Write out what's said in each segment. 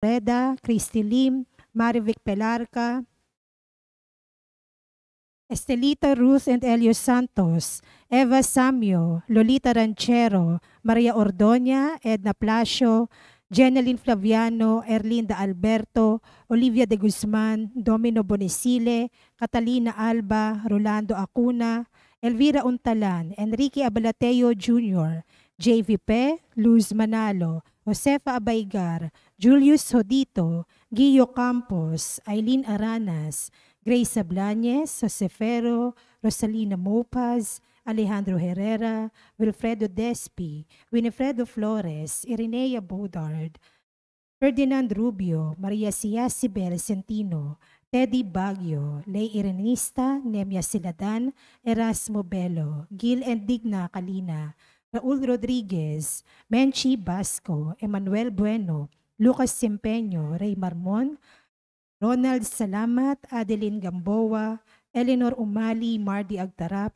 Reda, Christy Lim, Marivic Pelarca, Estelita Ruth and Elio Santos, Eva Samio, Lolita Ranchero, Maria Ordoña, Edna Placio, Jeneline Flaviano, Erlinda Alberto, Olivia de Guzman, Domino Bonisile, Catalina Alba, Rolando Acuna, Elvira Untalan, Enrique Abalateo Jr., JV Pe, Luz Manalo, Josefa Abaygar, Julius Hodito, Guillo Campos, Aileen Aranas, Grace Ablañez, Josefero, Rosalina Mopaz, Alejandro Herrera, Wilfredo Despi, Winifredo Flores, Irenea Bodard, Ferdinand Rubio, Maria Ciasibel Centino, Teddy Baguio, Lay Irenista, Nemia Siladan, Erasmo Bello, Gil and Digna Kalina, Raul Rodriguez, Menchi Basco, Emmanuel Bueno, Lucas Sempeño, Ray Marmon, Ronald Salamat, Adeline Gamboa, Eleanor Umali, Mardy Agtarap,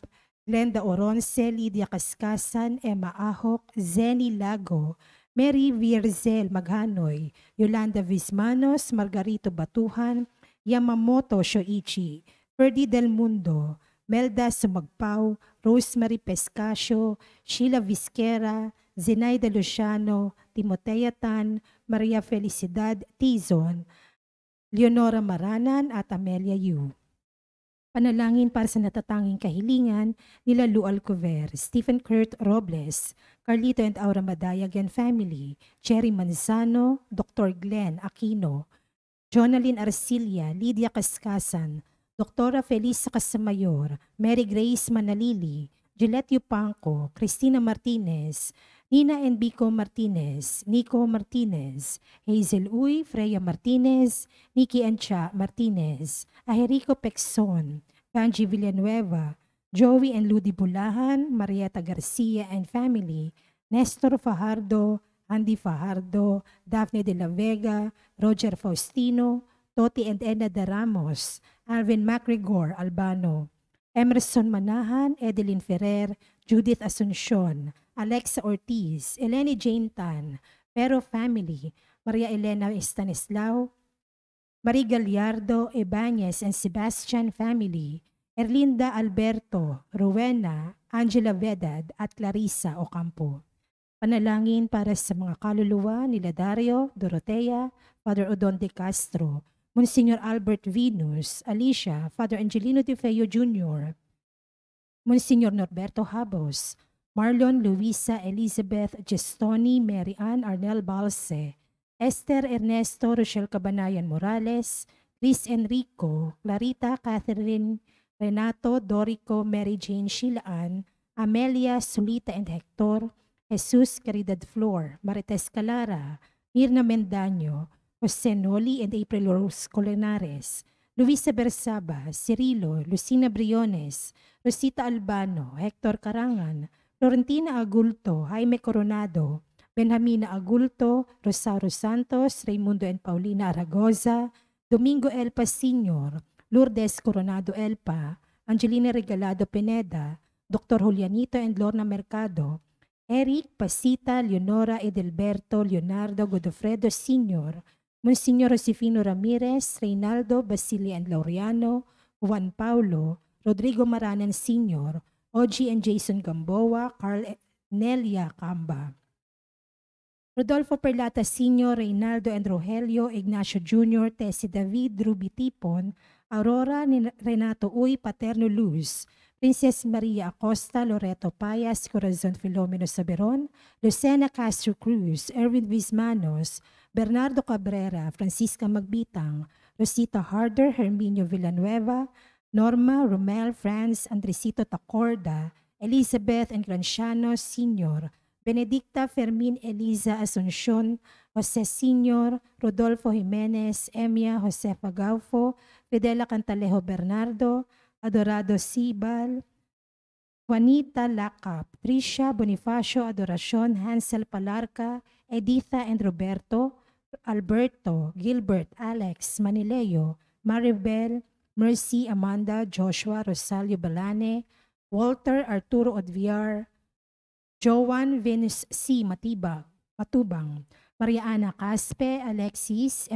Glenda Oronce, Lydia Kaskasan, Emma Ahok, Zeni Lago, Mary Vierzel Maghanoy, Yolanda Vismanos, Margarito Batuhan, Yamamoto Shoichi, Ferdy Del Mundo, Melda Sumagpao, Rosemary Pescasio, Sheila Vizquera, Zenaida Luciano, Timotea Tan, Maria Felicidad Tizon, Leonora Maranan at Amelia Yu. Panalangin para sa natatanging kahilingan nila Lu Alcover, Stephen Kurt Robles, Carlito and Aura Madayagan family, Cherry Manzano, Dr. Glenn Aquino, Jonalyn Arcilia, Lydia Kaskasan, Dr. Felisa Casamayor, Mary Grace Manalili, Gillette Yupanco, Cristina Martinez, Nina Enbico Martinez, Nico Martinez, Hazel Uy, Freya Martinez, Nikki Ancha Martinez, Aherico Pexon, Banji Villanueva, Joey and Ludi Bulahan, Marieta Garcia and family, Nestor Fajardo, Andy Fajardo, Daphne de la Vega, Roger Faustino, Toti and Edna de Ramos, Alvin MacGregor Albano, Emerson Manahan, Edeline Ferrer, Judith Asuncion, Alexa Ortiz, Eleni Jane Tan, Pero family, Maria Elena Estanislao, Marie Gallardo, Ebañez and Sebastian family, Erlinda Alberto, Rowena, Angela Vedad at Clarissa Ocampo. Panalangin para sa mga kaluluwa nila Dario, Dorotea, Father Odon de Castro, Monsignor Albert Venus, Alicia, Father Angelino de Feo Jr., Monsignor Norberto Habos, Marlon Luisa Elizabeth Gestoni, Mary Ann Arnel Balse, Esther Ernesto Rochelle Cabanayan Morales, Chris Enrico, Clarita Catherine Renato Dorico, Mary Jane Shilaan, Amelia Sulita and Hector, Jesus Caridad Flor, Marites Calara, Mirna Mendaño, Jose Noli and April Rose Colinares, Luisa Bersaba, Cirilo, Lucina Briones, Rosita Albano, Hector Carangan, Florentina Agulto, Jaime Coronado, Benjamina Agulto, Rosario Santos, Raimundo and Paulina Aragoza, Domingo Elpa Sr., Lourdes Coronado Elpa, Angelina Regalado Pineda, Dr. Julianito and Lorna Mercado, Eric Pasita, Leonora Edelberto, Leonardo Godofredo Sr., Monsignor Josefino Ramirez, Reynaldo Basili and Laureano, Juan Paulo, Rodrigo Maranan Sr., Ogie and Jason Gamboa, Carl Nelia Camba, Rodolfo Perlata Sr., Reynaldo and Rogelio, Ignacio Jr., Tessie David, Ruby Tipon, Aurora Renato Uy, Paterno Luz, Princess Maria Acosta, Loreto Payas, Corazon Filomeno Saberon, Lucena Castro Cruz, Erwin Vismanos, Bernardo Cabrera, Francisca Magbitang, Rosita Harder, Herminio Villanueva, Norma, Romel, Franz, Andresito Tacorda, Elizabeth and Granciano Sr., Benedicta Fermin Eliza Asuncion, Jose Sr., Rodolfo Jimenez, Emia Josefa Gaufo, Fidela Cantalejo Bernardo, Adorado Sibal, Juanita Lacap, Tricia Bonifacio Adoracion, Hansel Palarca, Editha and Roberto, Alberto, Gilbert, Alex, Manileo, Maribel, Mercy, Amanda, Joshua, Rosalio Balane, Walter, Arturo Odviar, Joan Venus C. Matubang, Maria Ana Caspe, Alexis,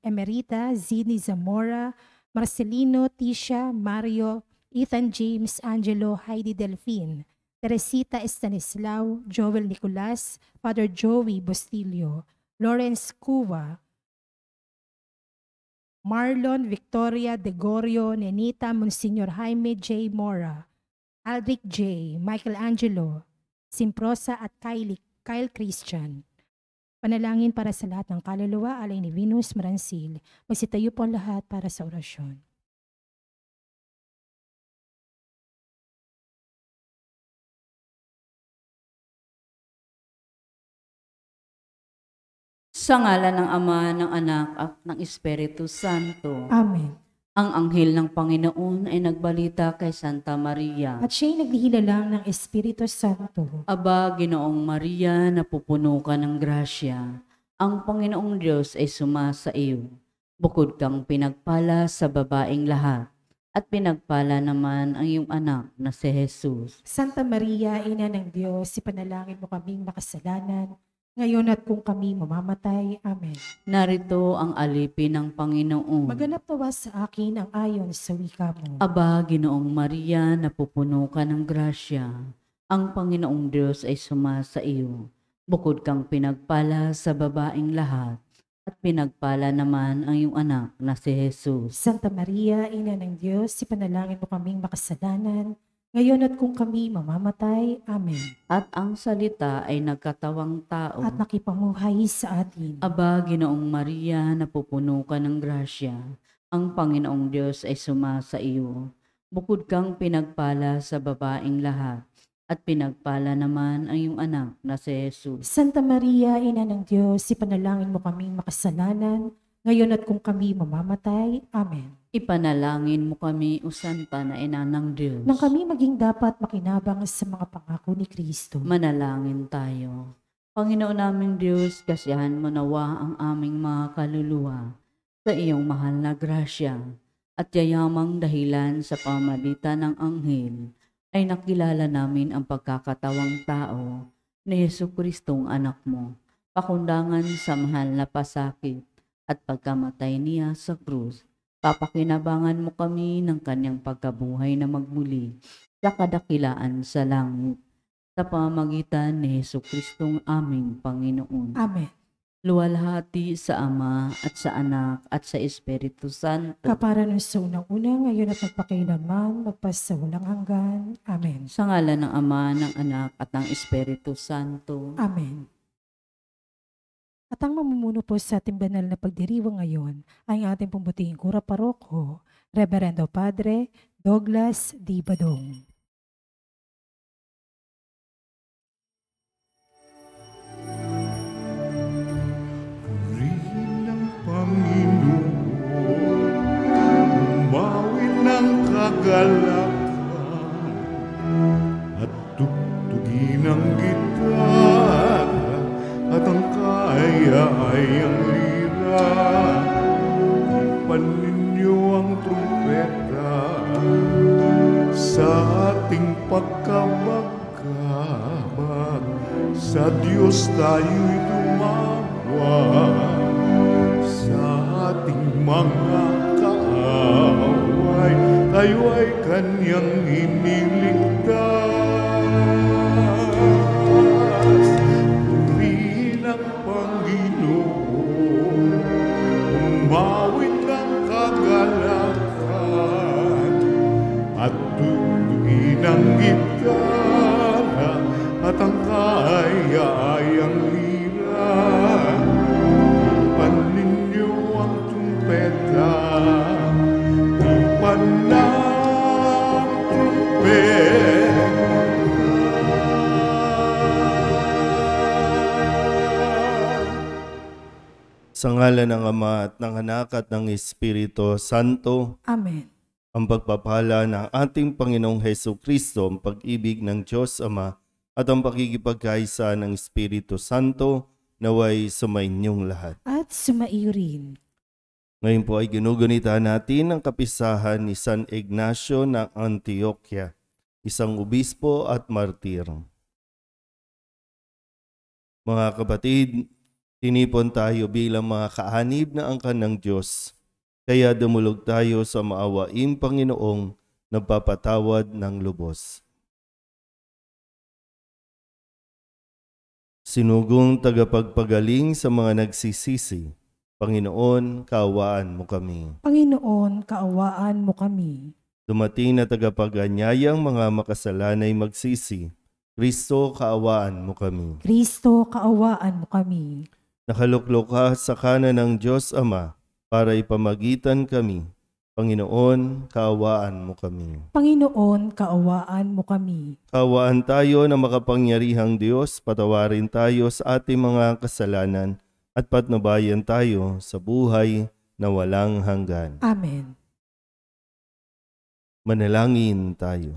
Emerita, Zini Zamora, Marcelino, Tisha, Mario, Ethan James, Angelo, Heidi Delfin, Teresita Estanislao, Joel Nicolas, Father Joey Bustillo, Lawrence Cuva, Marlon Victoria Degorio, Nenita Monsignor Jaime J. Mora, Aldrich J., Michael Angelo, Simprosa at Kyle Christian. Panalangin para sa lahat ng kaluluwa, alay ni Venus Maransil. Magsitayo po ang lahat para sa orasyon. Sa ngalan ng Ama, ng Anak, at ng Espiritu Santo. Amen. Ang anghel ng Panginoon ay nagbalita kay Santa Maria. At siya'y naghihilalang ng Espiritu Santo. Aba, Ginoong Maria, napupuno ka ng grasya. Ang Panginoong Diyos ay sumasa iyo. Bukod kang pinagpala sa babaeng lahat, at pinagpala naman ang iyong anak na si Jesus. Santa Maria, Ina ng Diyos, ipanalangin mo kaming makasalanan, ngayon at kung kami mamamatay. Amen. Narito ang alipin ng Panginoon. Maganap nawa sa akin ang ayon sa wika mo. Aba, Ginoong Maria, napupuno ka ng grasya. Ang Panginoong Diyos ay sumasa iyo. Bukod kang pinagpala sa babaeng lahat, at pinagpala naman ang iyong anak na si Jesus. Santa Maria, Ina ng Diyos, ipanalangin mo kaming makasalanan, ngayon at kung kami mamamatay. Amen. At ang salita ay nagkatawang tao. At nakipamuhay sa atin. Aba, Ginoong Maria, napupuno ka ng grasya. Ang Panginoong Diyos ay sumasa iyo. Bukod kang pinagpala sa babaeng lahat, at pinagpala naman ang iyong anak na si Jesus. Santa Maria, Ina ng Diyos, ipanalangin mo kaming makasalanan, ngayon at kung kami mamamatay. Amen. Ipanalangin mo kami, O Santa na Ina ng Diyos. Nang kami maging dapat makinabang sa mga pangako ni Kristo. Manalangin tayo. Panginoon naming Diyos, kasiyahan mo nawa ang aming mga kaluluwa sa iyong mahal na grasya, at yayamang dahilan sa pamamagitan ng anghel ay nakilala namin ang pagkakatawang tao ni Jesucristong anak mo, pakundangan sa mahal na pasakit at pagkamatay niya sa krus. Papakinabangan mo kami ng kanyang pagkabuhay na magmuli sa kadakilaan sa langit, sa pamamagitan ni Jesucristong aming Panginoon. Amen. Luwalhati sa Ama at sa Anak at sa Espiritu Santo. Kapara nun sa unang-una, ngayon at magpakailanman, magpasawalang hanggan. Amen. Sa ngalan ng Ama, ng Anak at ng Espiritu Santo. Amen. At ang mamumuno po sa ating banal na pagdiriwang ngayon ay ang ating pumbuting kura paroko, Reverendo Padre Douglas D. Badong. Purihin ang Panginoon, umawin ng kagalakan, at tugtugin ang gitara, at ang kaya-ayang lira. Ipan ninyo ang trumpeta sa ating pagkamagkamag. Sa Diyos tayo'y tumawag, sa ating mga kaaway, tayo ay kanyang iniligtas. Umawit ng kagalakan, at tugtugin ang gitara, at ang kaya-ayang lira. Ipan ninyo ang trumpeta, ipan ng trumpeta. Sa ngalan ng Ama at ng Anak at ng Espiritu Santo. Amen. Ang pagpapala ng ating Panginoong Hesukristo, ang pag-ibig ng Diyos Ama, at ang pakikipagkaisa ng Espiritu Santo, naway sumainyong lahat. At sumaiyo rin. Ngayon po ay ginugunita natin ang kapisahan ni San Ignacio ng Antioquia, isang obispo at martir. Mga kapatid, Tinipon tayo bilang mga kaanib na angkan ng Diyos. Kaya dumulog tayo sa maawaing Panginoong nagpapatawad ng lubos. Sinugong tagapagpagaling sa mga nagsisisi, Panginoon, kaawaan mo kami. Panginoon, kaawaan mo kami. Dumating na tagapaganyayang mga makasalanay magsisi, Kristo, kaawaan mo kami. Kristo, kaawaan mo kami. Nakaluklok ka sa kanan ng Diyos Ama para ipamagitan kami. Panginoon, kaawaan mo kami. Panginoon, kaawaan mo kami. Kaawaan tayo na makapangyarihang Diyos, patawarin tayo sa ating mga kasalanan at patnubayan tayo sa buhay na walang hanggan. Amen. Manalangin tayo.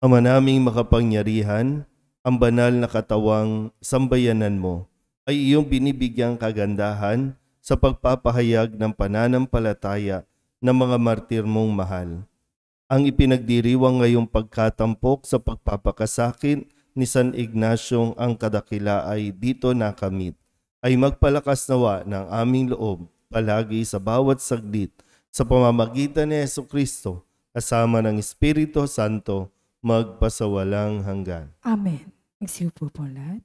Ama naming makapangyarihan, ang banal na katawang sambayanan mo ay iyong binibigyang kagandahan sa pagpapahayag ng pananampalataya ng mga martir mong mahal. Ang ipinagdiriwang ngayong pagkatampok sa pagpapakasakit ni San Ignacio ang kadakila ay dito nakamit, ay magpalakas nawa ng aming loob palagi sa bawat saglit sa pamamagitan ni Jesucristo kasama ng Espiritu Santo magpasawalang hanggan. Amen. Magsiupo po lahat.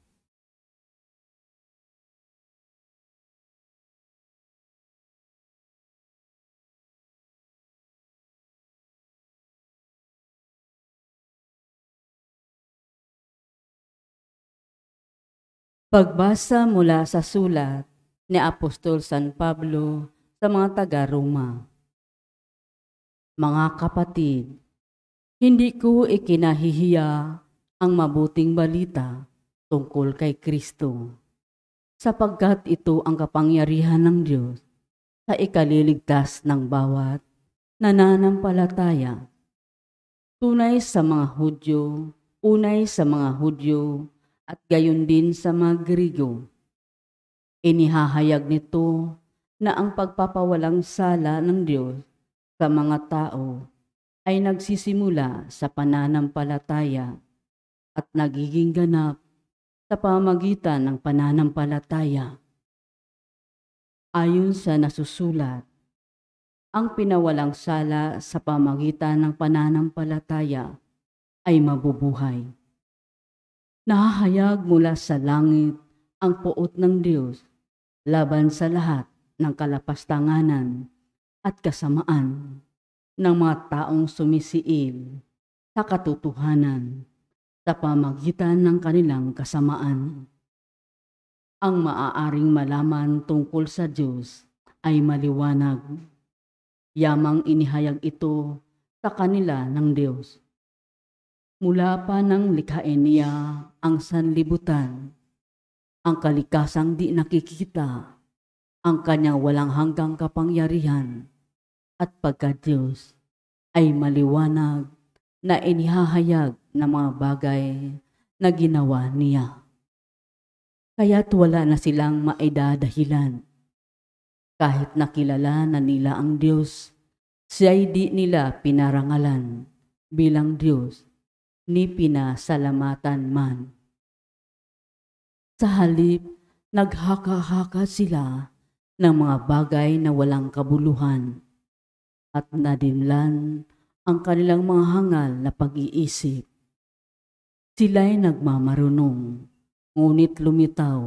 Pagbasa mula sa sulat ni Apostol San Pablo sa mga taga-Roma. Mga kapatid, hindi ko ikinahihiya ang mabuting balita tungkol kay Kristo, sapagkat ito ang kapangyarihan ng Diyos sa ikaliligtas ng bawat nananampalataya. Unay sa mga Hudyo, at gayon din sa mga Grigo. Inihahayag nito na ang pagpapawalang sala ng Diyos sa mga tao ay nagsisimula sa pananampalataya at nagiging ganap sa pamamagitan ng pananampalataya. Ayon sa nasusulat, ang pinawalang sala sa pamamagitan ng pananampalataya ay mabubuhay. Nahahayag mula sa langit ang puot ng Diyos laban sa lahat ng kalapastanganan at kasamaan ng mga taong sumisiil sa katotohanan sa pamamagitan ng kanilang kasamaan. Ang maaaring malaman tungkol sa Diyos ay maliwanag. Yamang inihayag ito sa kanila ng Diyos. Mula pa ng likhain niya ang sanlibutan, ang kalikasang di nakikita, ang kanyang walang hanggang kapangyarihan at pagka-Diyos ay maliwanag na inihahayag ng mga bagay na ginawa niya. Kaya't wala na silang maidadahilan. Kahit nakilala na nila ang Diyos, siya'y di nila pinarangalan bilang Diyos ni pinasalamatan man. Sa halip, naghaka-haka sila ng mga bagay na walang kabuluhan at nadinlan ang kanilang mga hangal na pag-iisip. Sila'y nagmamarunong, ngunit lumitaw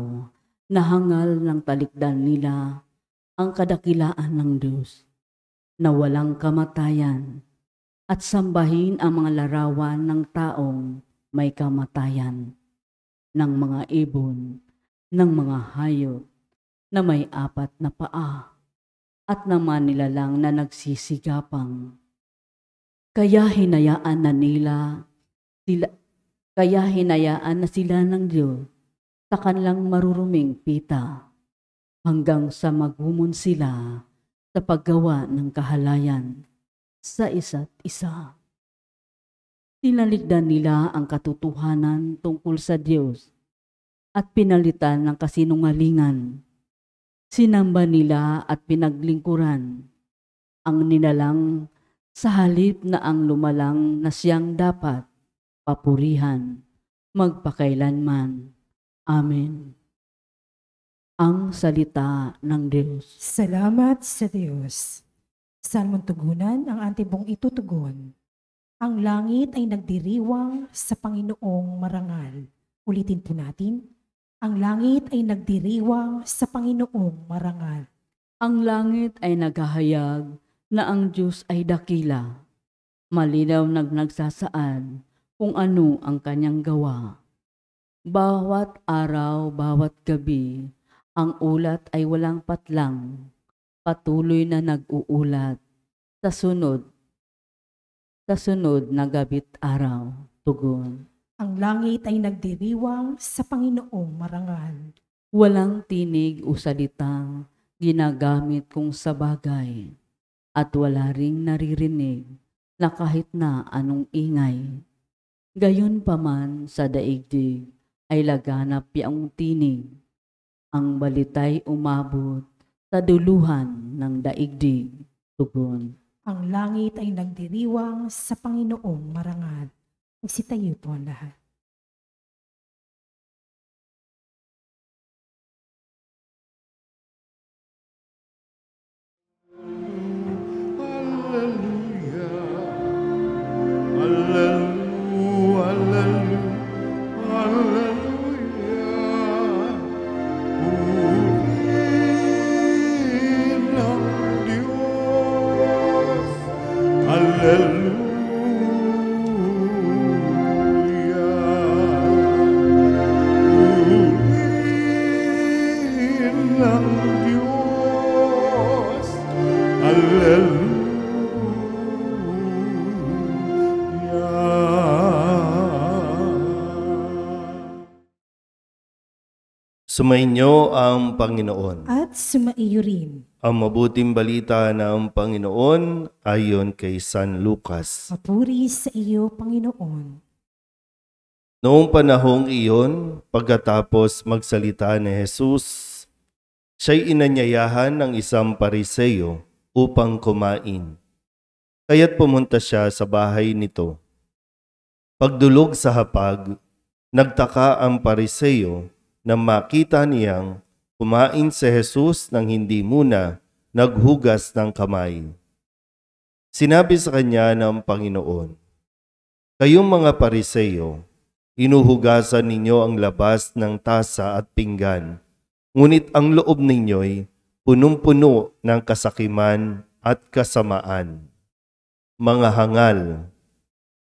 na hangal ng talikdan nila ang kadakilaan ng Diyos na walang kamatayan at sambahin ang mga larawan ng taong may kamatayan, ng mga ibon, ng mga hayop na may 4 na paa at ng mga nilalang na nagsisigapang. Kaya hinayaan na sila ng Diyos sa kanilang maruruming pita hanggang sa maghumon sila sa paggawa ng kahalayan sa isa't isa. Tinalikdan nila ang katotohanan tungkol sa Diyos at pinalitan ng kasinungalingan. Sinamba nila at pinaglingkuran ang nilalang sa halip na ang lumalang na siyang dapat papurihan magpakailanman Amen. Ang salita ng Diyos. Salamat sa Diyos. Saan mong tugunan ang antibong itutugon? Ang langit ay nagdiriwang sa Panginoong marangal. Ulitin po natin. Ang langit ay nagdiriwang sa Panginoong marangal. Ang langit ay naghahayag na ang Diyos ay dakila. Malinaw nagsasaad kung ano ang kanyang gawa. Bawat araw, bawat gabi, ang ulat ay walang patlang, patuloy na nag-uulat. Sa sunod na gabit araw, tugon. Ang langit ay nagdiriwang sa Panginoong marangal. Walang tinig o salitang ginagamit kung sa bagay, at wala ring naririnig na kahit na anong ingay. Gayon pa man sa daigdig ay laganap yaong tinig. Ang balitay umabot sa duluhan ng daigdig, tugon. Ang langit ay nagdiriwang sa Panginoong marangal. Magsitayo po ang lahat. Sumainyo ang Panginoon. At sumaiyo rin. Ang mabuting balita ng Panginoon ayon kay San Lucas. Papuri sa iyo, Panginoon. Noong panahong iyon, pagkatapos magsalita ni Jesus, siya'y inanyayahan ng isang Pariseo upang kumain. Kaya't pumunta siya sa bahay nito. Pagdulog sa hapag, nagtaka ang Pariseo na makita niyang kumain si Jesus nang hindi muna naghugas ng kamay. Sinabi sa kanya ng Panginoon, "Kayong mga Pariseo, inuhugasan ninyo ang labas ng tasa at pinggan, ngunit ang loob ninyo'y punong-puno ng kasakiman at kasamaan. Mga hangal,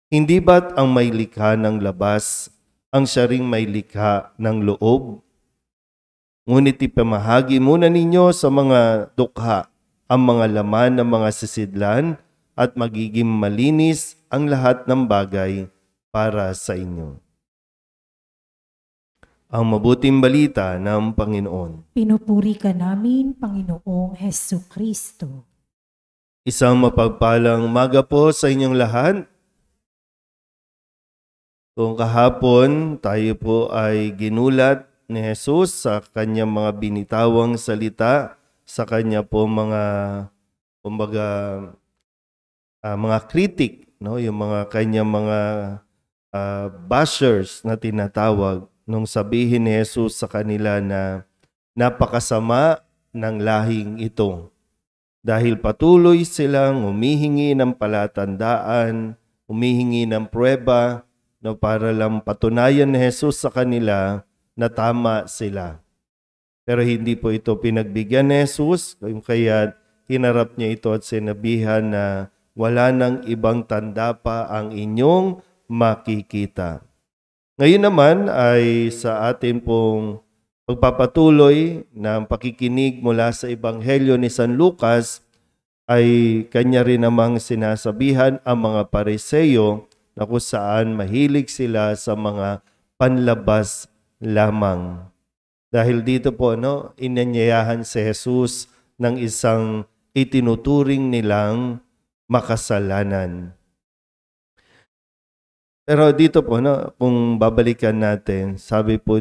hindi ba't ang may likha ng labas ang siya ring may likha ng loob? Ngunit ipamahagi muna ninyo sa mga dukha ang mga laman ng mga sisidlan at magiging malinis ang lahat ng bagay para sa inyo." Ang mabuting balita ng Panginoon. Pinupuri ka namin, Panginoong Hesukristo. Isang mapagpalang umaga po sa inyong lahat. Kung kahapon tayo po ay ginulat ni Jesus sa kanyang mga binitawang salita, sa kanya po mga mga critic, no, yung mga kanyang mga bashers na tinatawag, nung sabihin ni Jesus sa kanila na napakasama ng lahing ito dahil patuloy silang humihingi ng palatandaan, humihingi ng pruweba, no, para lang patunayan ni Jesus sa kanila na tama sila. Pero hindi po ito pinagbigyan ni Jesus, kaya hinarap niya ito at sinabihan na wala nang ibang tanda pa ang inyong makikita. Ngayon naman ay sa atin pong pagpapatuloy ng pakikinig mula sa Ebanghelyo ni San Lucas, ay kanya rin namang sinasabihan ang mga Pariseo na kung saan mahilig sila sa mga panlabas lamang. Dahil dito po, no, inanyayahan si Jesus ng isang itinuturing nilang makasalanan. Pero dito po, no, kung babalikan natin, sabi po,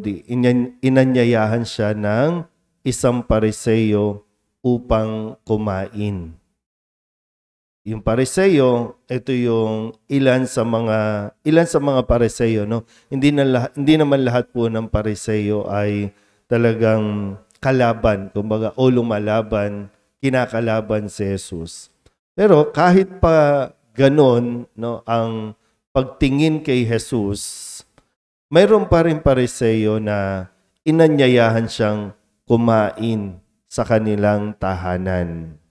inanyayahan siya ng isang Pariseo upang kumain. Yung Pariseo, ito yung ilan sa mga Pariseo, no? Hindi naman lahat po ng Pariseo ay talagang kalaban, kumbaga o lumalaban, kinakalaban si Jesus. Pero kahit pa ganon, no, ang pagtingin kay Jesus, mayroon pa rin Pariseo na inanyayahan siyang kumain sa kanilang tahanan.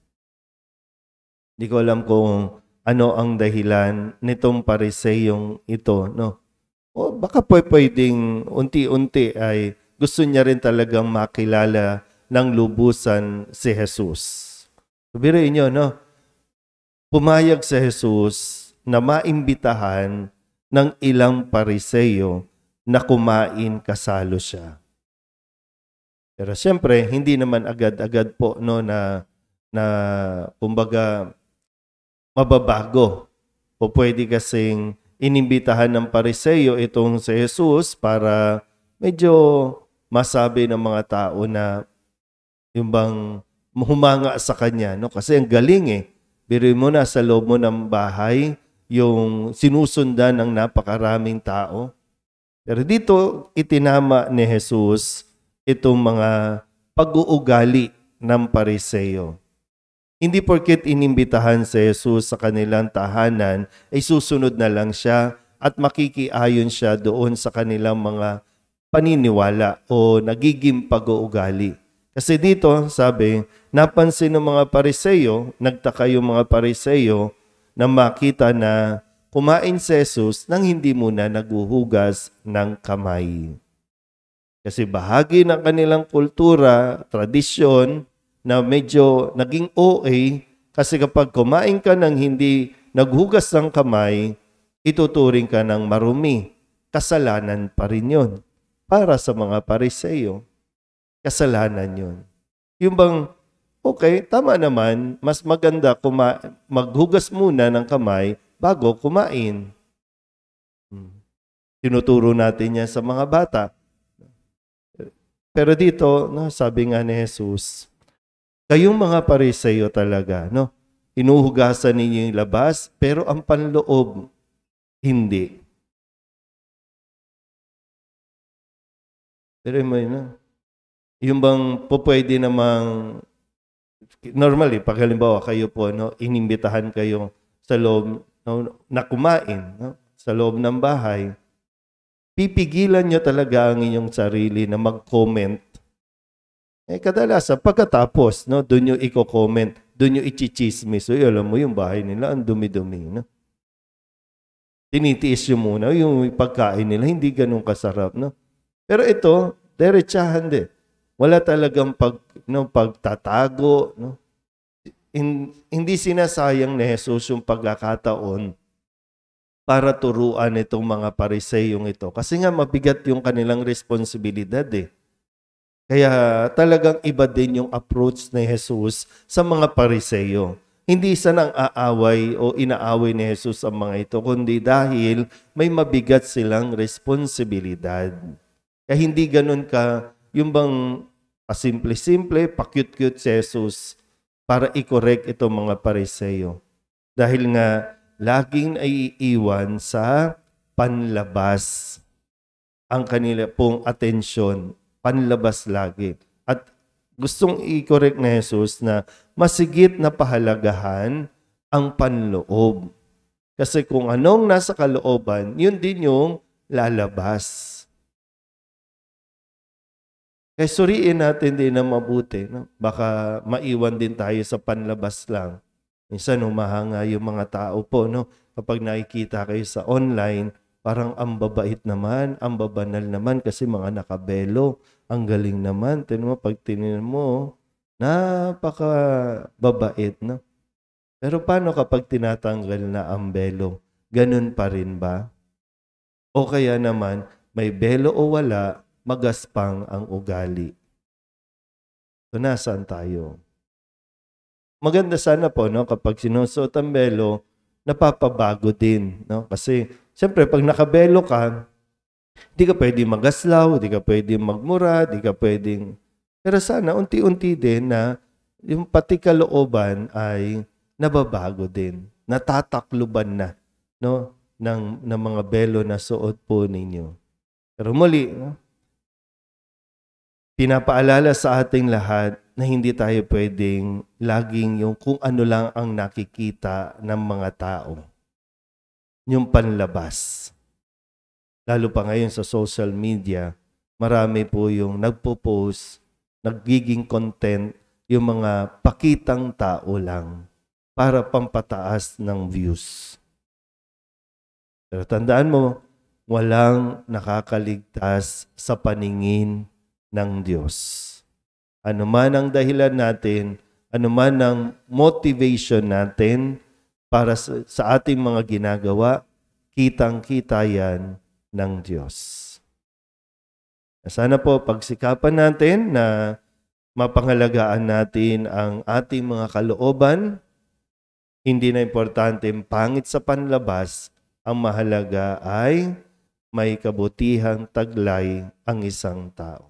Hindi ko alam kung ano ang dahilan nitong Pariseyong ito, no? O baka pwedeng unti-unti ay gusto niya rin talagang makilala ng lubusan si Jesus. Sabihin niyo, no? Pumayag si Jesus na maimbitahan ng ilang Pariseyo na kumain kasalo siya. Pero siyempre, hindi naman agad-agad po, no, na kumbaga mababago. O pwede kasing inimbitahan ng Pariseo itong si Jesus para medyo masabi ng mga tao na yung bang humanga sa kanya, no? Kasi ang galing eh. Biruin mo na sa loob mo ng bahay yung sinusundan ng napakaraming tao. Pero dito itinama ni Jesus itong mga pag-uugali ng Pariseo. Hindi porket inimbitahan si Jesus sa kanilang tahanan, ay susunod na lang siya at makikiayon siya doon sa kanilang mga paniniwala o nagiging pag-uugali. Kasi dito, sabi, napansin ng mga Pariseo, nagtaka yung mga Pariseo na makita na kumain si Jesus nang hindi muna naghuhugas ng kamay. Kasi bahagi ng kanilang kultura, tradisyon, na medyo naging OA, kasi kapag kumain ka ng hindi naghugas ng kamay, ituturing ka ng marumi. Kasalanan pa rin yun. Para sa mga Pariseo, kasalanan yun. Yung bang, okay, tama naman, mas maganda maghugas muna ng kamay bago kumain. Tinuturo natin yan sa mga bata. Pero dito, no, sabi nga ni Jesus, kayong mga Pariseo talaga, no? Inuhugasan ninyo yung labas, pero ang panloob, hindi. Pero yung bang pwede namang, normally, pag halimbawa kayo po, no, inimbitahan kayo sa loob, no, na kumain, no, sa loob ng bahay, pipigilan nyo talaga ang inyong sarili na mag-comment. Kadalasan, pagkatapos, no, doon nyo i-comment, doon nyo i-chismis. So, alam mo, yung bahay nila, ang dumi-dumi. No? Tinitiis nyo muna, yung pagkain nila, hindi ganun kasarap. No? Pero ito, diretsahan din. Wala talagang pagtatago. No? Hindi sinasayang ni Jesus yung pagkakataon para turuan itong mga Pariseyong ito. Kasi nga, mabigat yung kanilang responsibilidad eh. Kaya talagang iba din yung approach ni Jesus sa mga Pariseo. Hindi sa nang aaway o inaaway ni Jesus ang mga ito, kundi dahil may mabigat silang responsibilidad. Kaya hindi ganun ka, yung bang pasimple-simple, pa-cute-cute si Jesus para i-correct itong mga Pariseo. Dahil nga, laging naiiwan sa panlabas ang kanila pong atensyon. Panlabas lagi. At gustong i-correct na Jesus na masigit na pahalagahan ang panloob. Kasi kung anong nasa kalooban, yun din yung lalabas. Kaya suriin natin din na mabuti. No? Baka maiwan din tayo sa panlabas lang. Minsan humahanga yung mga tao po. No? Kapag nakikita kayo sa online, parang ang babait naman, ang babanal naman kasi mga nakabelo. Ang galing naman. Tignan mo, pag tingnan mo, napaka-babait, no? Pero paano kapag tinatanggal na ang belo? Ganun pa rin ba? O kaya naman, may belo o wala, magaspang ang ugali. So, nasaan tayo? Maganda sana po, no? Kapag sinusuot ang belo, napapabago din, no? Kasi, siyempre, pag nakabelo ka, di ka pwedeng magaslaw, di ka pwedeng magmura, di ka pwedeng... Pero sana, unti-unti din na yung pati kalooban ay nababago din. Natatakluban na, no, ng mga belo na suot po ninyo. Pero muli, no, pinapaalala sa ating lahat na hindi tayo pwedeng laging yung kung ano lang ang nakikita ng mga tao. Yung panlabas. Lalo pa ngayon sa social media, marami po yung nagpo-post, nagiging content, yung mga pakitang tao lang para pampataas ng views. Pero tandaan mo, walang nakakaligtas sa paningin ng Diyos. Ano man ang dahilan natin, ano man ang motivation natin para sa ating mga ginagawa, kitang-kita yan ng Diyos. Sana po pagsikapan natin na mapangalagaan natin ang ating mga kalooban. Hindi na importante pangit sa panlabas, ang mahalaga ay may kabutihang taglay ang isang tao.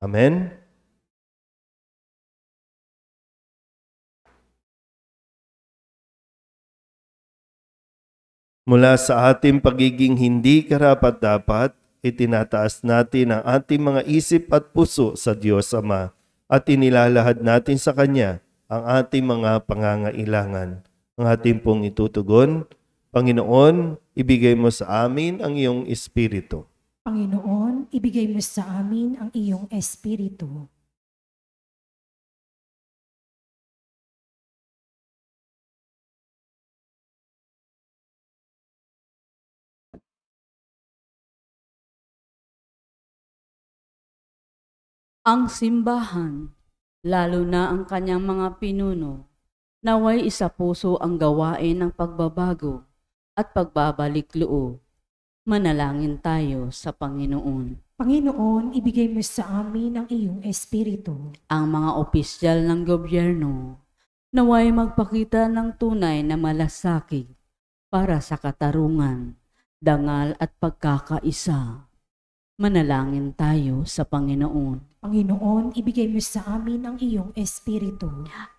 Amen? Mula sa ating pagiging hindi karapat-dapat, itinataas natin ang ating mga isip at puso sa Diyos Ama at inilalahad natin sa Kanya ang ating mga pangangailangan. Ang ating pong itutugon, Panginoon, ibigay mo sa amin ang iyong Espiritu. Panginoon, ibigay mo sa amin ang iyong Espiritu. Ang simbahan, lalo na ang kanyang mga pinuno, naway isa puso ang gawain ng pagbabago at pagbabalik loob. Manalangin tayo sa Panginoon. Panginoon, ibigay mo sa amin ang iyong Espiritu. Ang mga opisyal ng gobyerno, naway magpakita ng tunay na malasakit para sa katarungan, dangal at pagkakaisa. Manalangin tayo sa Panginoon. Panginoon, ibigay mo sa amin ang iyong Espiritu.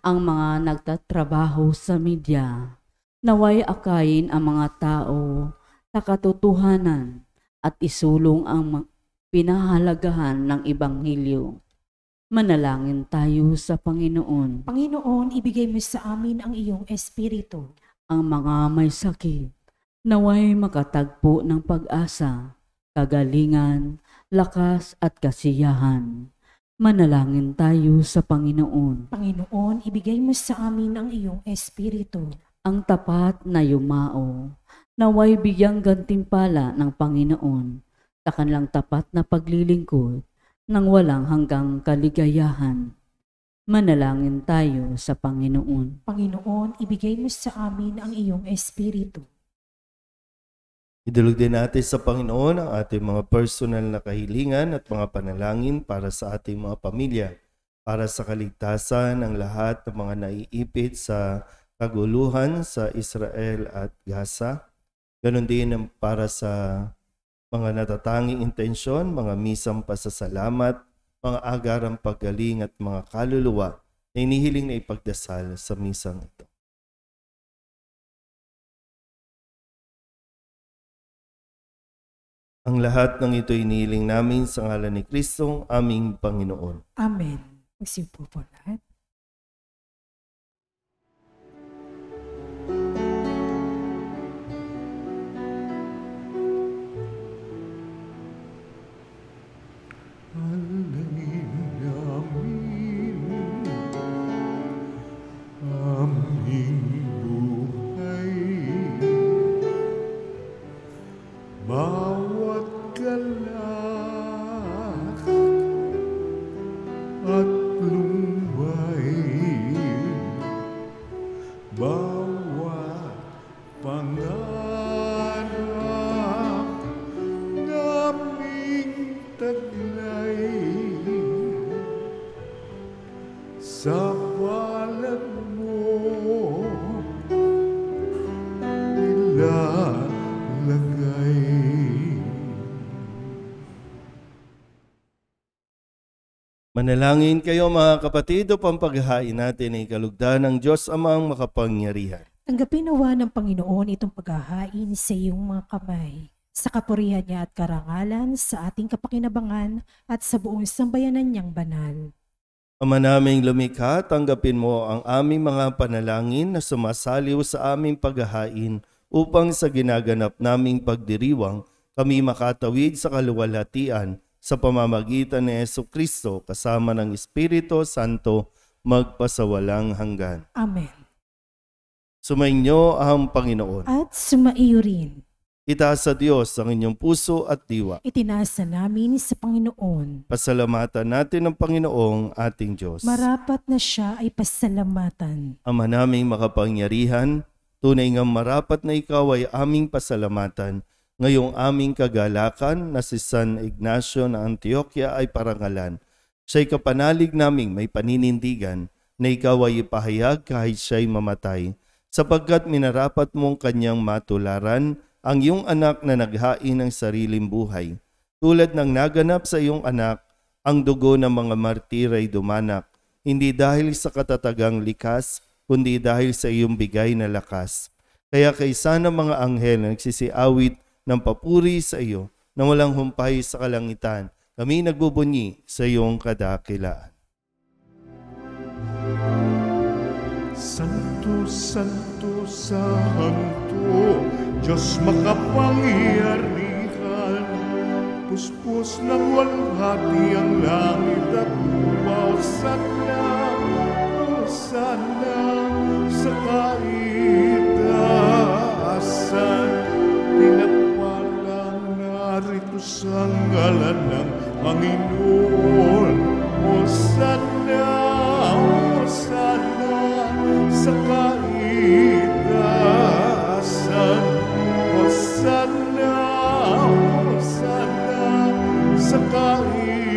Ang mga nagtatrabaho sa media, naway akayin ang mga tao sa katotohanan at isulong ang pinahalagahan ng Ebanghelyo. Manalangin tayo sa Panginoon. Panginoon, ibigay mo sa amin ang iyong Espiritu. Ang mga may sakit, naway makatagpo ng pag-asa, kagalingan, lakas at kasiyahan. Manalangin tayo sa Panginoon. Panginoon, ibigay mo sa amin ang iyong Espiritu. Ang tapat na yumao, naway bigyang gantimpala ng Panginoon sa kanilang tapat na paglilingkod ng walang hanggang kaligayahan. Manalangin tayo sa Panginoon. Panginoon, ibigay mo sa amin ang iyong Espiritu. Idulog din natin sa Panginoon ang ating mga personal na kahilingan at mga panalangin para sa ating mga pamilya, para sa kaligtasan ng lahat ng mga naiipit sa kaguluhan sa Israel at Gaza. Ganon din ang para sa mga natatanging intensyon, mga misang pasasalamat, mga agarang paggaling at mga kaluluwa na inihiling na ipagdasal sa misang ito. Ang lahat ng ito inihiling namin sa ngalan ni Kristong aming Panginoon. Amen. Magsiupo po lahat. Bawat galak at lumbay, bawat pangarap naming taglay sa palad mo ilalagay. Manalangin kayo mga kapatid upang paghahain natin ay kalugdan ng Diyos Amang makapangyarihan. Tanggapin nawa ng Panginoon itong paghahain sa iyong mga kamay, sa kapurihan niya at karangalan, sa ating kapakinabangan at sa buong sambayanan niyang banal. Ama naming lumikha, tanggapin mo ang aming mga panalangin na sumasaliw sa aming paghahain upang sa ginaganap naming pagdiriwang kami makatawid sa kaluwalhatian sa pamamagitan ni Jesucristo kasama ng Espiritu Santo magpasawalang hanggan. Amen. Sumainyo ang Panginoon. At sumaiyo rin. Itaas sa Diyos ang inyong puso at diwa. Itinasa namin sa Panginoon. Pasalamatan natin ang Panginoong ating Diyos. Marapat na siya ay pasalamatan. Ama naming makapangyarihan, tunay ngang marapat na ikaw ay aming pasalamatan. Ngayong aming kagalakan na si San Ignacio ng Antioquia ay parangalan. Siya'y kapanalig naming may paninindigan na ikaw ay ipahayag kahit siya'y mamatay, sapagkat minarapat mong kanyang matularan ang iyong anak na naghain ng sariling buhay. Tulad ng naganap sa iyong anak, ang dugo ng mga martir ay dumanak, hindi dahil sa katatagang likas, kundi dahil sa iyong bigay na lakas. Kaya kaysa ng mga anghel na nagsisiawit ng papuri sa iyo na walang humpay sa kalangitan, kami nagbubunyi sa iyong kadakilaan. Santo, Santo, Santo, Diyos makapangyarihan, puspos ng walhati ang langit at lupa, Hosanna sa kaitaasan, pinagpalang narito sa ngalan ng Panginoon. Hosanna, Hosanna sa kaitaasan, Hosanna, Hosanna sa kaitaasan.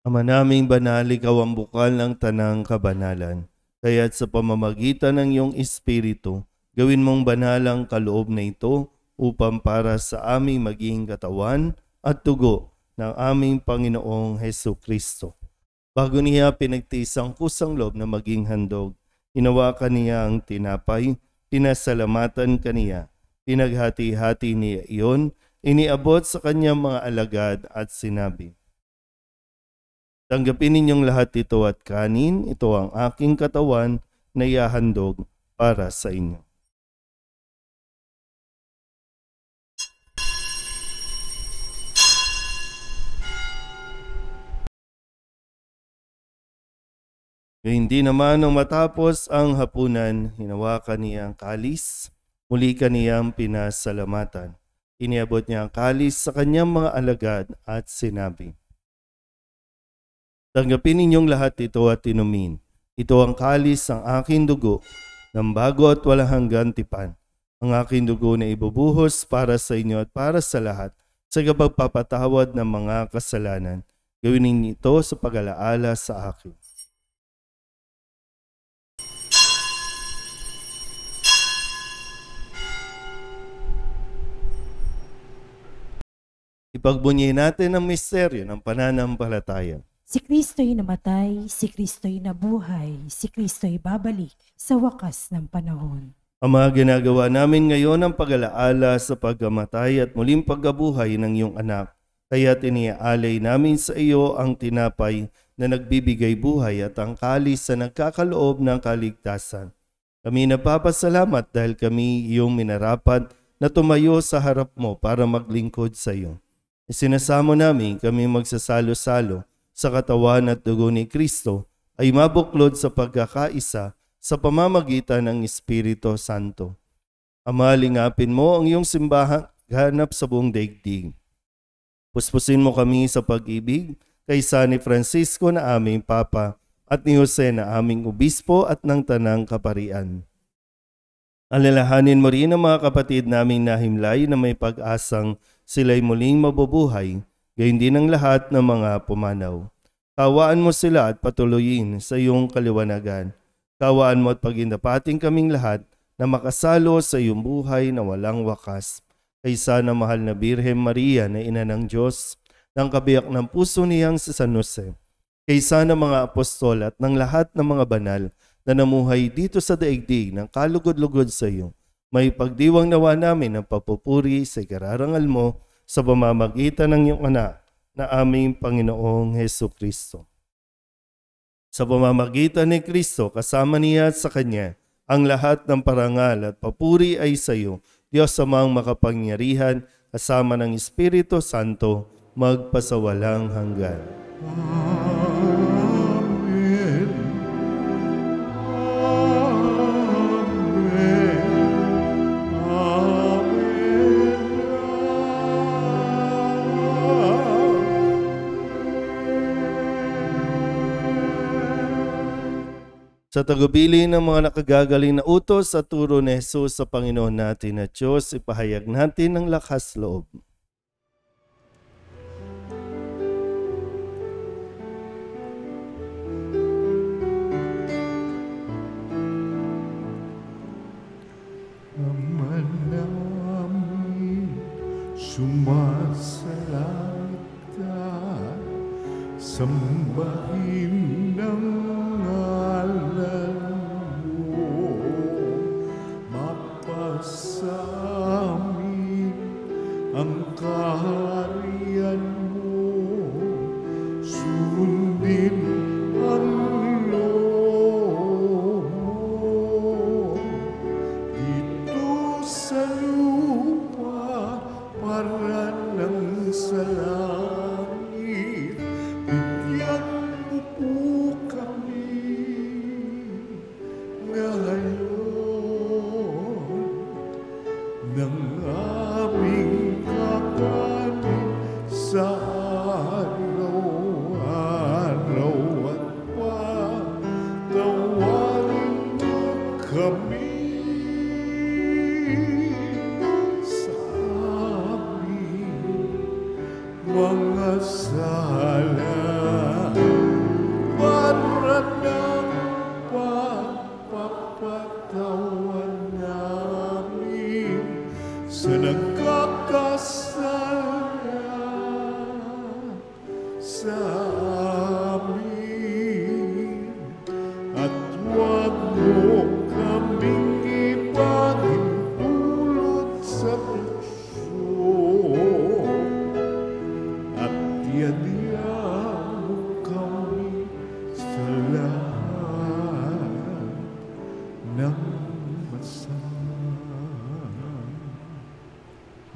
Ama naming banal, ikaw ang bukal ng tanang kabanalan. Kaya't sa pamamagitan ng iyong Espiritu, gawin mong banal ang kaloob na ito upang para sa aming maging katawan at dugo ng aming Panginoong Hesukristo. Bago niya pinagtiis ang kusang loob na maging handog, hinawakan niya ang tinapay, pinasalamatan kaniya, pinaghati-hati niya iyon, iniabot sa kanyang mga alagad at sinabi, "Tanggapin ninyong lahat ito at kanin, ito ang aking katawan na ihahandog para sa inyo." Hindi naman nung matapos ang hapunan, hinawakan niya ang kalis, muli kaniyang pinasalamatan. Iniabot niya ang kalis sa kanyang mga alagad at sinabi, "Tanggapin ninyong lahat ito at inumin. Ito ang kalis ng aking dugo, ng bago at walang hanggang tipan. Ang aking dugo na ibubuhos para sa inyo at para sa lahat, sa pagpapatawad ng mga kasalanan. Gawin ninyo ito sa pag-alaala sa akin." Ipagbunyi natin ang misteryo ng pananampalataya. Si Kristo'y namatay, si Kristo'y nabuhay, si Kristo'y babalik sa wakas ng panahon. Ama, ginagawa namin ngayon ang pag-alaala sa pagkamatay at muling pagkabuhay ng iyong anak. Kaya tiniaalay namin sa iyo ang tinapay na nagbibigay buhay at ang kalis na nagkakaloob ng kaligtasan. Kami napapasalamat dahil kami iyong minarapat na tumayo sa harap mo para maglingkod sa iyo. Isinasamo namin kami magsasalo-salo sa katawan at dugo ni Kristo ay mabuklod sa pagkakaisa sa pamamagitan ng Espiritu Santo. Ama, lingapin mo ang iyong simbahan ganap sa buong daigdig. Puspusin mo kami sa pag-ibig kay San Francisco na aming Papa at ni Jose na aming Obispo at ng Tanang Kaparian. Alalahanin mo rin ang mga kapatid naming nahimlay na may pag-asang sila'y muling mabubuhay, gayon din ang lahat ng mga pumanaw. Kawaan mo sila at patuloyin sa iyong kaliwanagan. Kawaan mo at pagindapating kaming lahat na makasalo sa iyong buhay na walang wakas. Kaysa na mahal na Birhen Maria na ina ng Diyos, ng kabiyak ng puso niyang si San Jose, kaysa ng mga apostol at ng lahat ng mga banal na namuhay dito sa daigdig ng kalugod-lugod sa iyo, may pagdiwang nawa namin ng papupuri sa ikararangal mo sa pamamagitan ng iyong anak na aming Panginoong Hesu Kristo. Sa pamamagitan ni Kristo, kasama niya at sa Kanya, ang lahat ng parangal at papuri ay sa iyo, Diyos amang makapangyarihan, kasama ng Espiritu Santo, magpasawalang hanggan. Amen. Sa tagubilin ng mga nakagagaling na utos at turo ni Jesus sa Panginoon natin at Diyos, ipahayag natin ang lakas loob. Ama namin, sumasalangit ka, sambahin ng ngalan mo, mapasamin ang kaharian mo, sundin ang loob mo, dito sa lupa para ng sa langit, bigyan mo po kami ngayon ng aming kakanin sa araw-araw at patawarin mo kami sa aming mga sala para ng pagpapatawan namin sa nagkakasala sa amin, at huwag mo kaming ipahintulot sa tukso, at tiyadiyan mo kami sa lahat ng masama.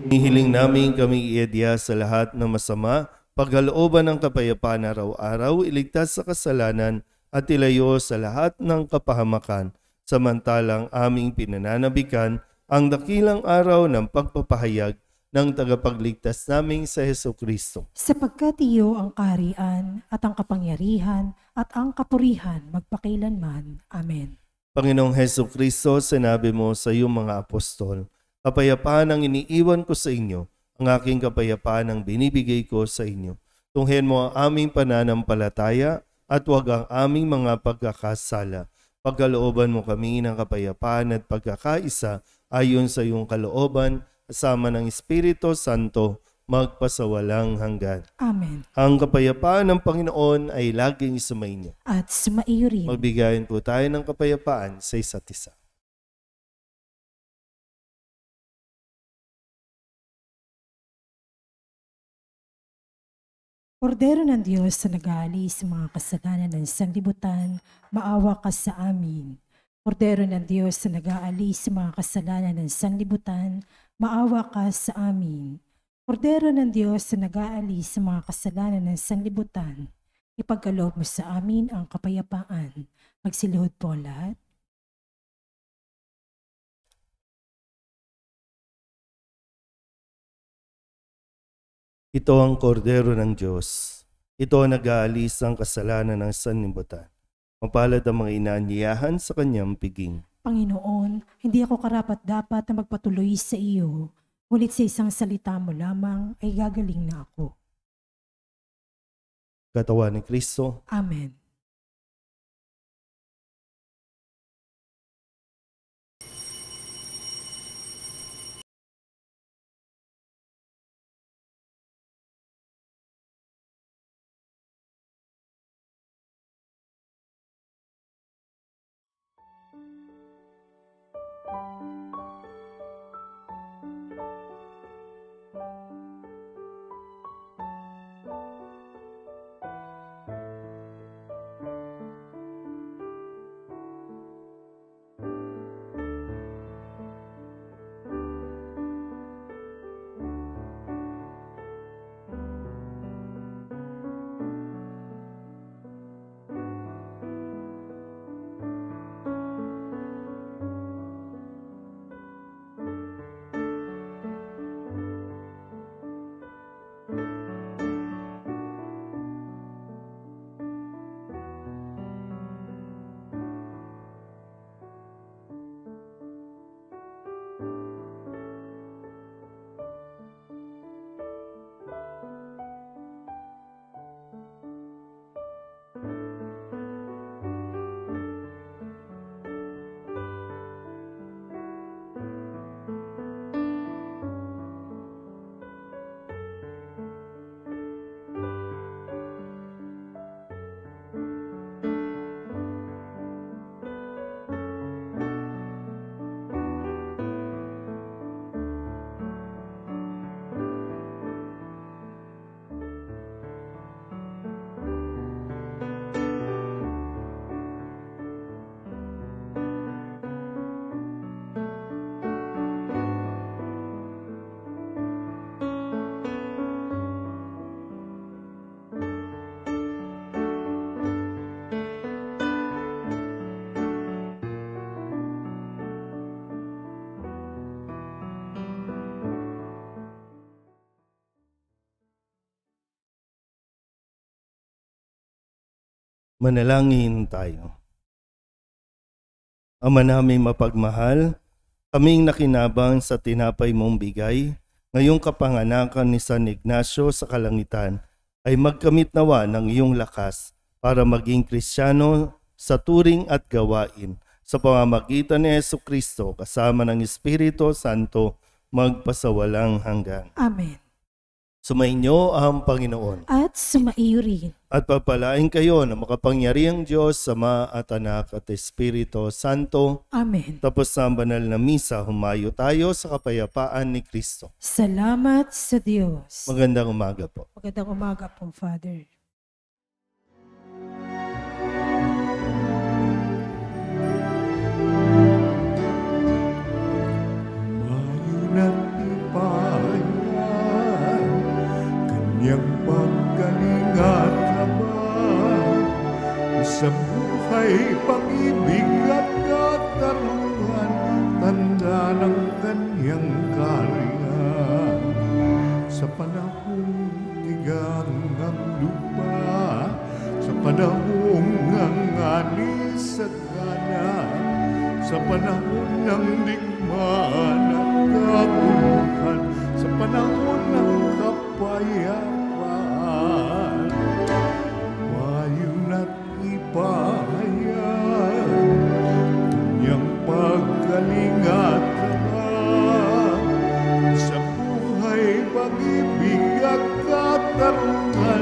Hinihiling namin kami iadya sa lahat ng masama, pagkalooban ng kapayapaan araw-araw, iligtas sa kasalanan at ilayo sa lahat ng kapahamakan, samantalang aming pinananabikan ang dakilang araw ng pagpapahayag ng tagapagligtas naming sa Hesu Kristo. Sapagkat iyo ang kaharian at ang kapangyarihan at ang kapurihan magpakailanman. Amen. Panginoong Hesu Kristo, sinabi mo sa iyong mga apostol, kapayapaan ang iniiwan ko sa inyo, ang aking kapayapaan ang binibigay ko sa inyo. Tunghen mo ang aming pananampalataya at huwag ang aming mga pagkakasala. Pagkalooban mo kami ng kapayapaan at pagkakaisa ayon sa iyong kalooban, kasama ng Espiritu Santo, magpasawalang hanggan. Amen. Ang kapayapaan ng Panginoon ay laging sumainyo. At sumaiyo rin. Magbigayin po tayo ng kapayapaan sa isa't isa. Kordero ng Diyos na nag-aalis sa mga kasalanan ng sanglibutan, maawa ka sa amin. Kordero ng Diyos na nag-aalis sa mga kasalanan ng sanglibutan, maawa ka sa amin. Kordero ng Diyos na nag-aalis sa mga kasalanan ng sanglibutan, ipagkaloob mo sa amin ang kapayapaan. Magsilihod po lahat. Ito ang kordero ng Diyos. Ito ang nag-aalis ang kasalanan ng sanlibutan. Mapalad ang mga inaanyayahan sa kanyang piging. Panginoon, hindi ako karapat-dapat na magpatuloy sa iyo, ngunit sa isang salita mo lamang ay gagaling na ako. Katawan ni Kristo. Amen. Manalangin tayo. Ama naming mapagmahal, kaming nakinabang sa tinapay mong bigay, ngayong kapanganakan ni San Ignacio sa kalangitan, ay magkamit nawa ng iyong lakas para maging Kristiyano sa turing at gawain, sa pamamagitan ni Jesucristo kasama ng Espiritu Santo, magpasawalang hanggan. Amen. Sumainyo ang Panginoon. At sumaiyo rin. At papalain kayo ng makapangyarihang Diyos, Ama at Anak at Espiritu Santo. Amen. Tapos sa banal na misa, humayo tayo sa kapayapaan ni Kristo. Salamat sa Diyos. Magandang umaga po. Magandang umaga po, Father. Mayunat ipayan, kanyang paggaling at habang, sa buhay, pag-ibig at katarungan, tanda ng kanyang kaharian. Sa panahong tigang ang lupa, sa panahong ang ani sa gana, sa panahon ng digmaan at kaguluhan, sa panahon ng kapayapaan, mayun at ipahayan, kanyang paggaling at habang, sa buhay, pag-ibig at katarungan,